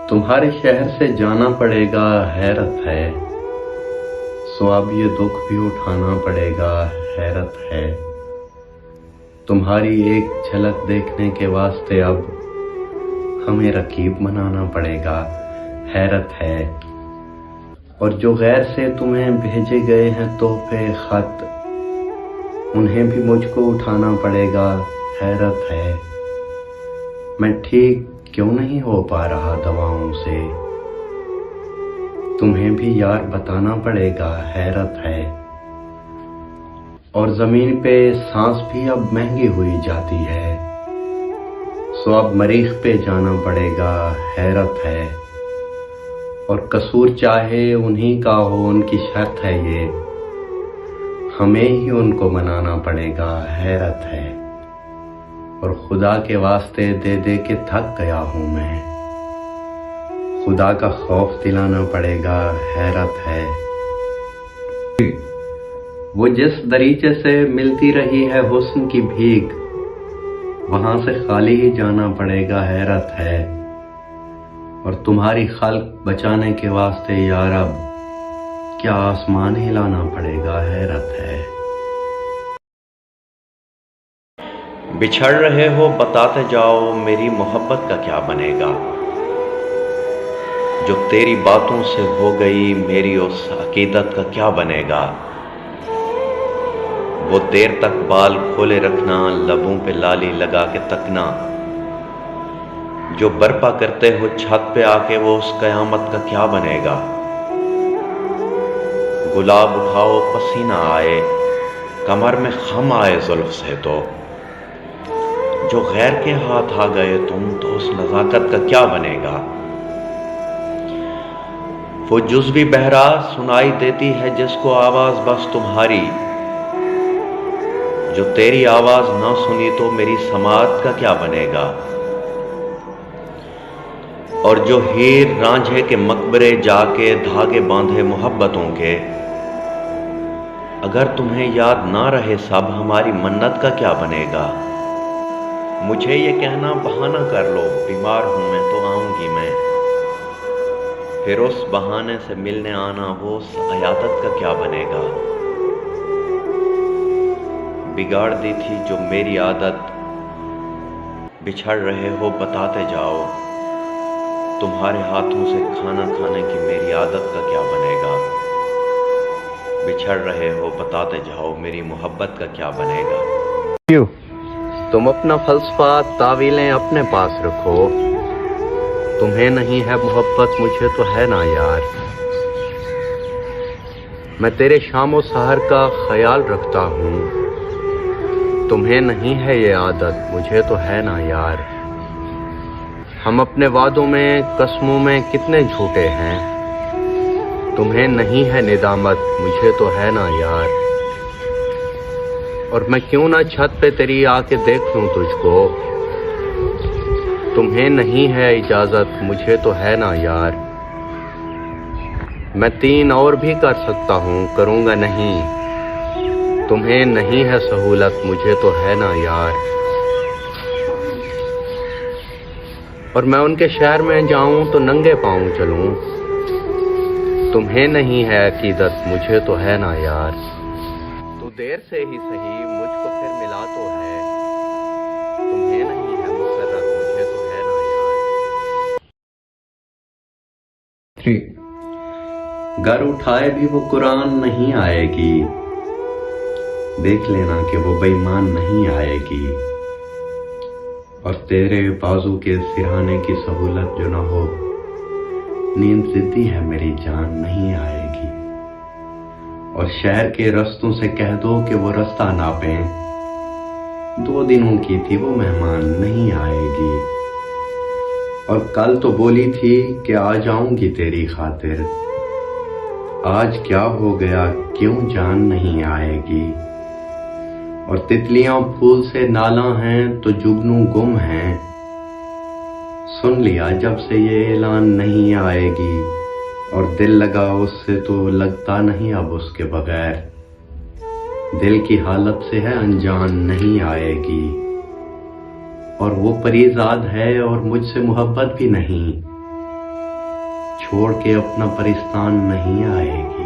तुम्हारे शहर से जाना पड़ेगा, हैरत है। सो अब ये दुख भी उठाना पड़ेगा, हैरत है। तुम्हारी एक झलक देखने के वास्ते अब हमें रकीब बनाना पड़ेगा, हैरत है। और जो गैर से तुम्हें भेजे गए हैं तोहफे खत, उन्हें भी मुझको उठाना पड़ेगा, हैरत है। मैं ठीक क्यों नहीं हो पा रहा दवाओं से, तुम्हें भी यार बताना पड़ेगा, हैरत है। और जमीन पे सांस भी अब महंगी हुई जाती है, सो अब मरीख पे जाना पड़ेगा, हैरत है। और कसूर चाहे उन्हीं का हो, उनकी शर्त है ये, हमें ही उनको मनाना पड़ेगा, हैरत है। और खुदा के वास्ते दे दे के थक गया हूं मैं, खुदा का खौफ दिलाना पड़ेगा, हैरत है। वो जिस दरीचे से मिलती रही है हुस्न की भीख, वहां से खाली ही जाना पड़ेगा, हैरत है। और तुम्हारी खल्क बचाने के वास्ते यार अब क्या आसमान हिलाना पड़ेगा, हैरत है। बिछड़ रहे हो बताते जाओ मेरी मोहब्बत का क्या बनेगा, जो तेरी बातों से हो गई मेरी उस अकीदत का क्या बनेगा। वो देर तक बाल खोले रखना, लबों पे लाली लगा के तकना, जो बर्पा करते हो छत पे आके वो उस कयामत का क्या बनेगा। गुलाब उठाओ पसीना आए, कमर में खम आए जुल्फ से, तो जो गैर के हाथ आ गए तुम, तो उस नजाकत का क्या बनेगा। वो जुज़्वी बहरा सुनाई देती है जिसको आवाज बस तुम्हारी, जो तेरी आवाज ना सुनी तो मेरी समात का क्या बनेगा। और जो हीर रांझे के मकबरे जाके धागे बांधे मोहब्बतों के, अगर तुम्हें याद ना रहे सब हमारी मन्नत का क्या बनेगा। मुझे ये कहना बहाना कर लो, बीमार हूं मैं तो आऊंगी मैं, फिर उस बहाने से मिलने आना वो उस अयादत का क्या बनेगा। बिगाड़ दी थी जो मेरी आदत, बिछड़ रहे हो बताते जाओ, तुम्हारे हाथों से खाना खाने की मेरी आदत का क्या बनेगा। बिछड़ रहे हो बताते जाओ मेरी मोहब्बत का क्या बनेगा। तुम अपना फलसफा तावीलें अपने पास रखो, तुम्हें नहीं है मोहब्बत मुझे तो है ना यार। मैं तेरे शामो सहर का ख्याल रखता हूँ, तुम्हें नहीं है ये आदत मुझे तो है ना यार। हम अपने वादों में कसमों में कितने झूठे हैं, तुम्हें नहीं है निदामत मुझे तो है ना यार। और मैं क्यों ना छत पे तेरी आके देख लूं तुझको, तुम्हें नहीं है इजाजत मुझे तो है ना यार। मैं 3 और भी कर सकता हूँ, करूँगा नहीं, तुम्हें नहीं है सहूलत मुझे तो है ना यार। और मैं उनके शहर में जाऊं तो नंगे पाँव चलूं, तुम्हें नहीं है अकीदत मुझे तो है ना यार। तू देर से ही सही मुझको फिर मिला तो है, तुम्हें नहीं है मुसर्रत मुझे तो है ना यार। 3 घर उठाए भी वो कुरान नहीं आएगी, देख लेना कि वो बेईमान नहीं आएगी। और तेरे बाजू के सिरहाने की सहूलत जो ना हो, नींद जिद्दी है मेरी जान नहीं आएगी। और शहर के रस्तों से कह दो कि वो रास्ता नापें, 2 दिनों की थी वो मेहमान नहीं आएगी। और कल तो बोली थी कि आ जाऊंगी तेरी खातिर, आज क्या हो गया क्यों जान नहीं आएगी। और तितलियां फूल से नाला हैं तो जुगनू गुम हैं, सुन लिया जब से ये ऐलान नहीं आएगी। और दिल लगा उससे तो लगता नहीं अब उसके बगैर, दिल की हालत से है अनजान नहीं आएगी। اور وہ پریزاد ہے اور مجھ سے محبت بھی نہیں، چھوڑ کے اپنا پرستان نہیں آئے گی۔